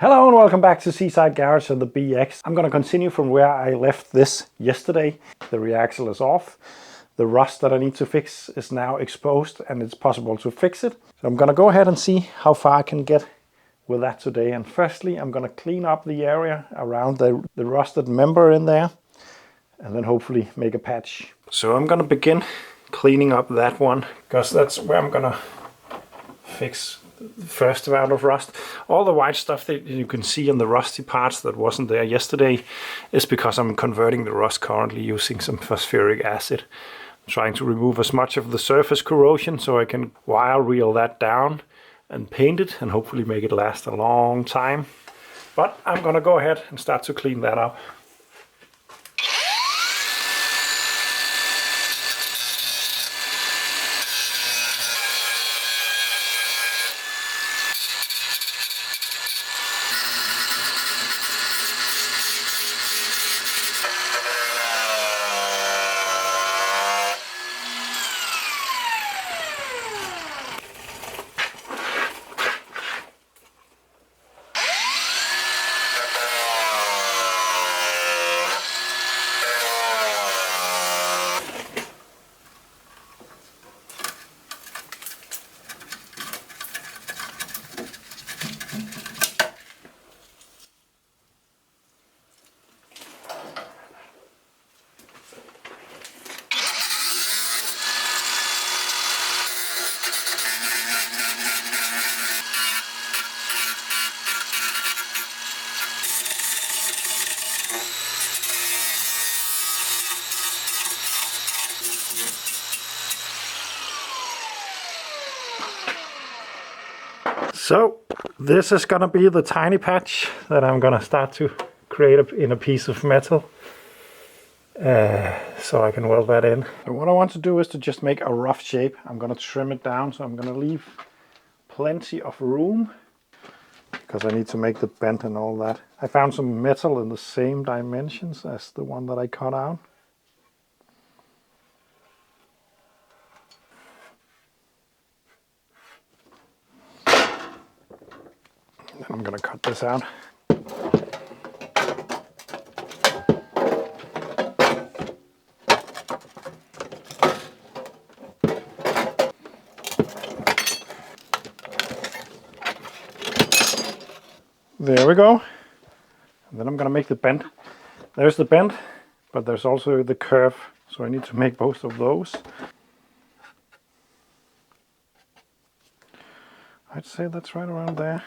Hello and welcome back to Seaside Garage and the BX. I'm going to continue from where I left this yesterday. The rear axle is off. The rust that I need to fix is now exposed and it's possible to fix it. So I'm going to go ahead and see how far I can get with that today. And firstly, I'm going to clean up the area around the rusted member in there and then hopefully make a patch. So I'm going to begin cleaning up that one because that's where I'm going to fix the first amount of rust. All the white stuff that you can see in the rusty parts that wasn't there yesterday is because I'm converting the rust currently using some phosphoric acid. I'm trying to remove as much of the surface corrosion so I can wire reel that down and paint it and hopefully make it last a long time. But I'm gonna go ahead and start to clean that up. So this is gonna be the tiny patch that I'm gonna start to create in a piece of metal so I can weld that in. So what I want to do is to just make a rough shape. I'm gonna trim it down, so I'm gonna leave plenty of room because I need to make the bend and all that. I found some metal in the same dimensions as the one that I cut out. I'm going to cut this out. There we go. And then I'm going to make the bend. There's the bend, but there's also the curve. So I need to make both of those. I'd say that's right around there.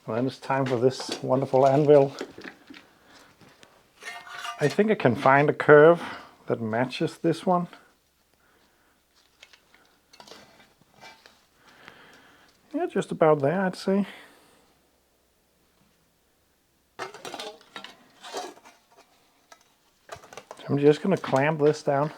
Well, then it's time for this wonderful anvil. I think I can find a curve that matches this one. Yeah, just about there, I'd say. I'm just going to clamp this down.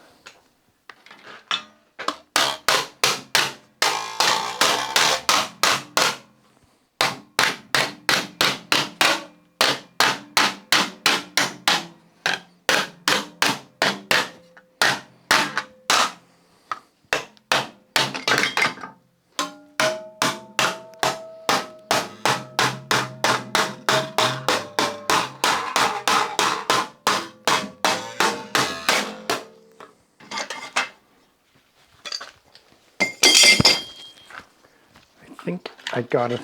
I think I got it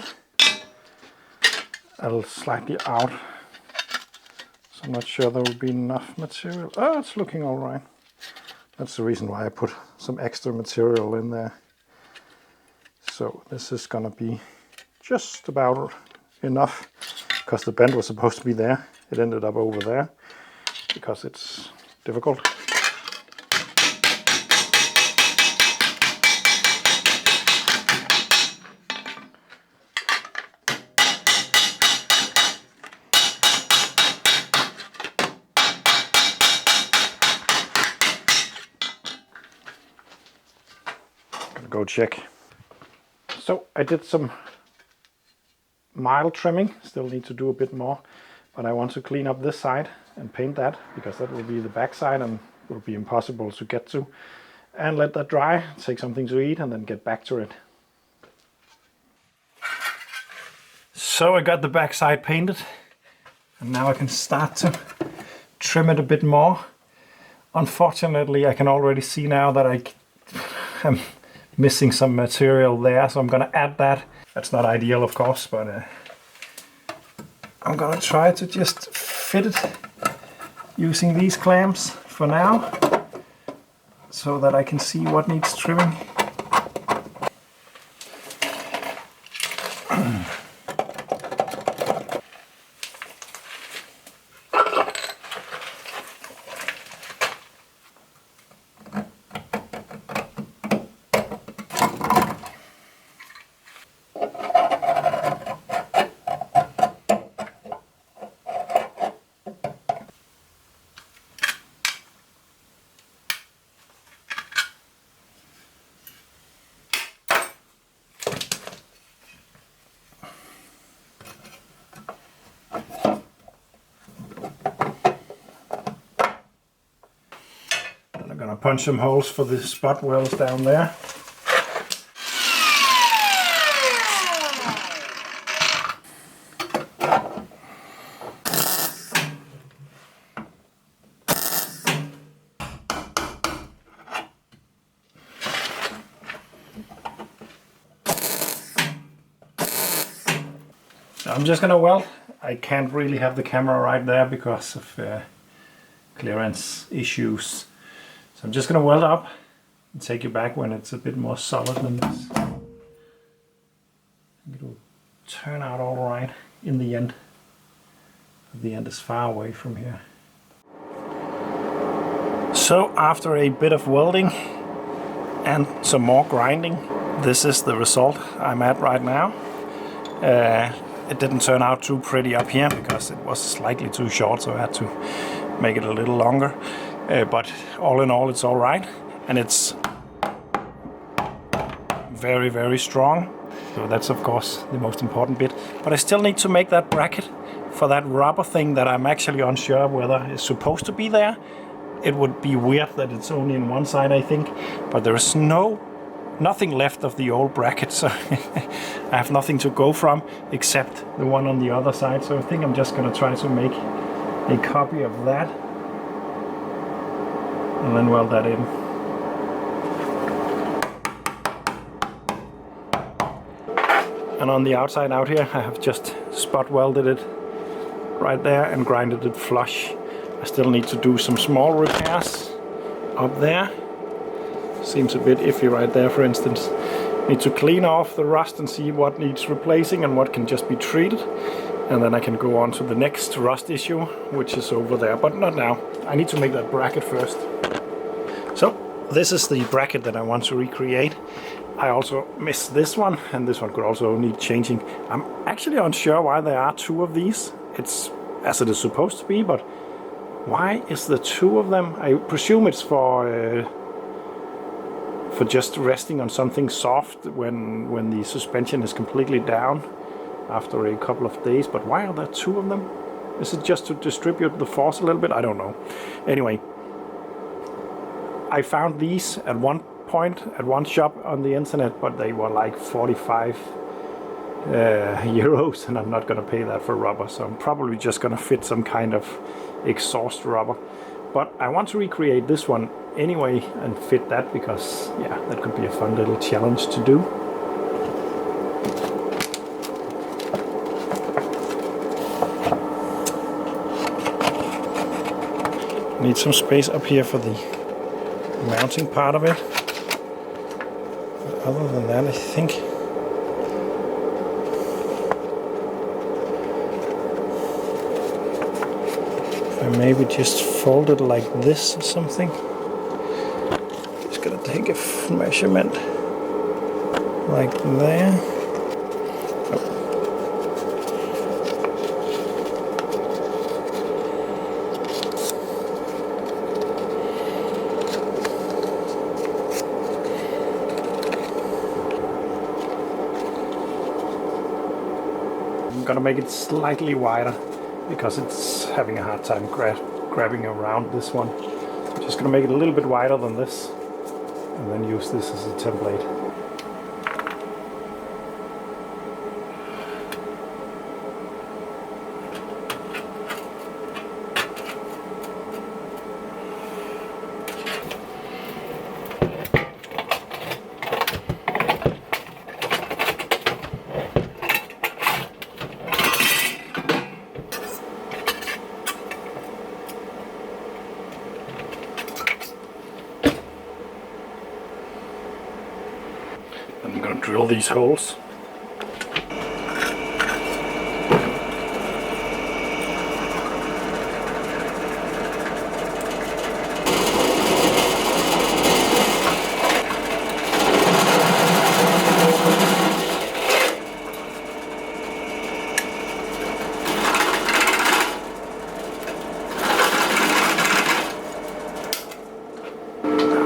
a little slightly out, so I'm not sure there will be enough material. Oh, it's looking all right. That's the reason why I put some extra material in there. So this is gonna be just about enough because the bend was supposed to be there. It ended up over there because it's difficult. Go check. So I did some mild trimming, still need to do a bit more, but I want to clean up this side and paint that because that will be the back side and will be impossible to get to. And let that dry, take something to eat and then get back to it. So I got the backside painted, and now I can start to trim it a bit more. Unfortunately, I can already see now that I'm missing some material there, so I'm gonna add that. That's not ideal, of course, but I'm gonna try to just fit it using these clamps for now, so that I can see what needs trimming. I'm gonna punch some holes for the spot welds down there. So I'm just gonna weld. I can't really have the camera right there because of clearance issues. So I'm just gonna weld up and take you back when it's a bit more solid than this. It'll turn out all right in the end. The end is far away from here. So after a bit of welding and some more grinding, this is the result I'm at right now. It didn't turn out too pretty up here because it was slightly too short, so I had to make it a little longer. But all in all, it's all right, and it's very, very strong. So that's of course the most important bit. But I still need to make that bracket for that rubber thing that I'm actually unsure whether it's supposed to be there. It would be weird that it's only in one side, I think, but there is nothing left of the old bracket, so I have nothing to go from except the one on the other side. So I think I'm just gonna try to make a copy of that and then weld that in. And on the outside out here, I have just spot welded it right there and grinded it flush. I still need to do some small repairs up there. Seems a bit iffy right there, for instance. Need to clean off the rust and see what needs replacing and what can just be treated. And then I can go on to the next rust issue, which is over there, but not now. I need to make that bracket first. So this is the bracket that I want to recreate. I also missed this one, and this one could also need changing. I'm actually unsure why there are two of these. It's as it is supposed to be, but why is there two of them? I presume it's for just resting on something soft when the suspension is completely down after a couple of days. But why are there two of them? Is it just to distribute the force a little bit? I don't know. Anyway, I found these at one point at one shop on the internet, but they were like 45 euros, and I'm not gonna pay that for rubber, so I'm probably just gonna fit some kind of exhaust rubber. But I want to recreate this one anyway and fit that, because yeah, that could be a fun little challenge to do. Need some space up here for the mounting part of it. But other than that, I think I maybe just fold it like this or something. Just gonna take a measurement like there. I'm gonna make it slightly wider because it's having a hard time grabbing around this one. I'm just gonna make it a little bit wider than this and then use this as a template. drill these holes.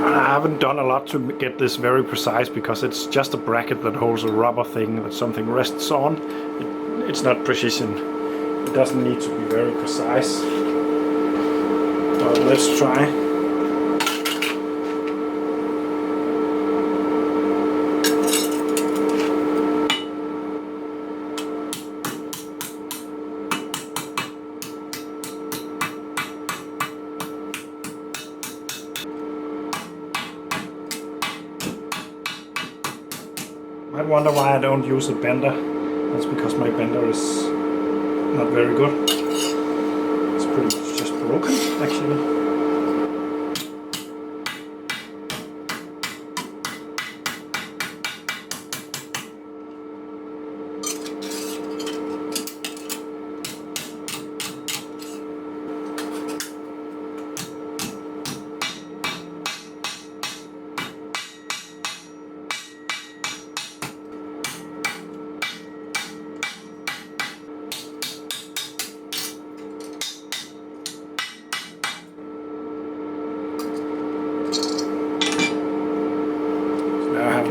I haven't done a lot to get this very precise because it's just a bracket that holds a rubber thing that something rests on. It's not precision. It doesn't need to be very precise. But let's try. I wonder why I don't use a bender. That's because my bender is not very good. It's pretty much just broken, actually.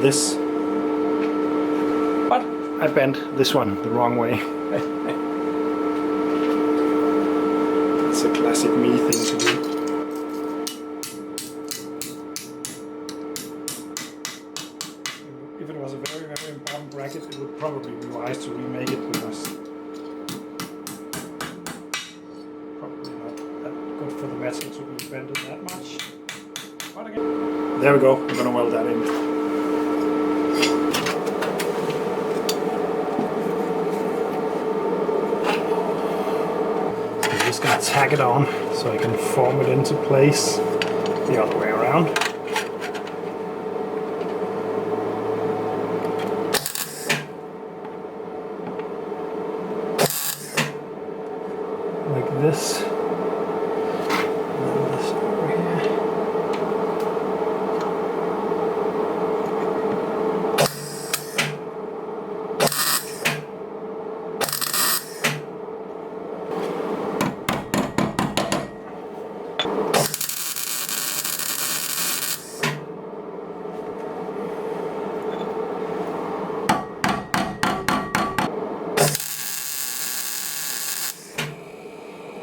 This, but I bent this one the wrong way. It's a classic me thing to do. If it was a very, very important bracket, it would probably be wise to remake it because probably not that good for the metal to be bended that much. But again, there we go. I'm gonna weld that in. Just gonna tack it on so I can form it into place the other way around. Like this. And then this over here.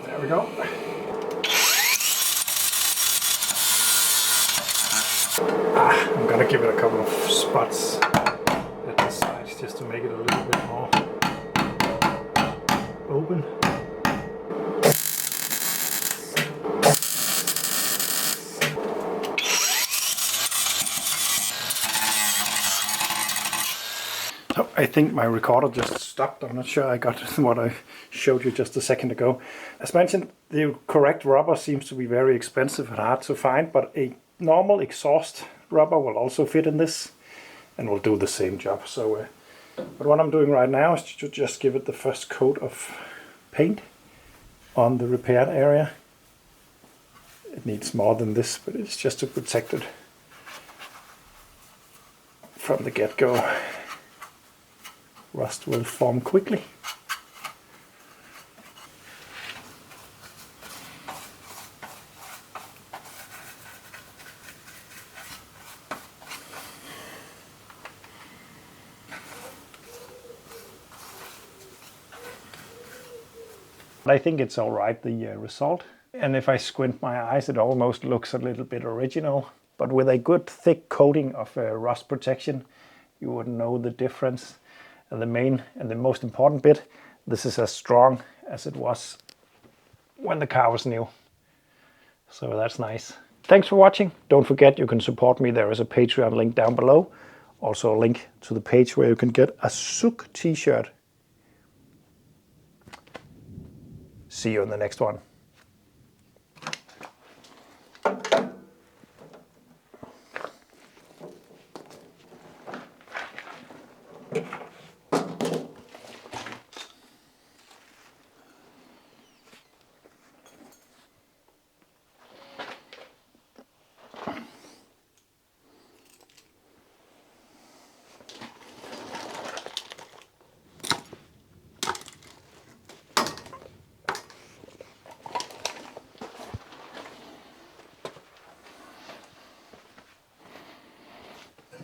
There we go. I'm gonna give it a couple of spots at the sides just to make it a little bit more open. So I think my recorder just stopped. I'm not sure I got what I showed you just a second ago. As mentioned, the correct rubber seems to be very expensive and hard to find, but a normal exhaust rubber will also fit in this and will do the same job. So, but what I'm doing right now is to just give it the first coat of paint on the repaired area. It needs more than this, but it's just to protect it from the get-go. Rust will form quickly. I think it's all right, the result. And if I squint my eyes, it almost looks a little bit original. But with a good thick coating of rust protection, you wouldn't know the difference. And the main and the most important bit, this is as strong as it was when the car was new. So that's nice. Thanks for watching. Don't forget you can support me. There is a Patreon link down below. Also a link to the page where you can get a Sook t-shirt. See you in the next one.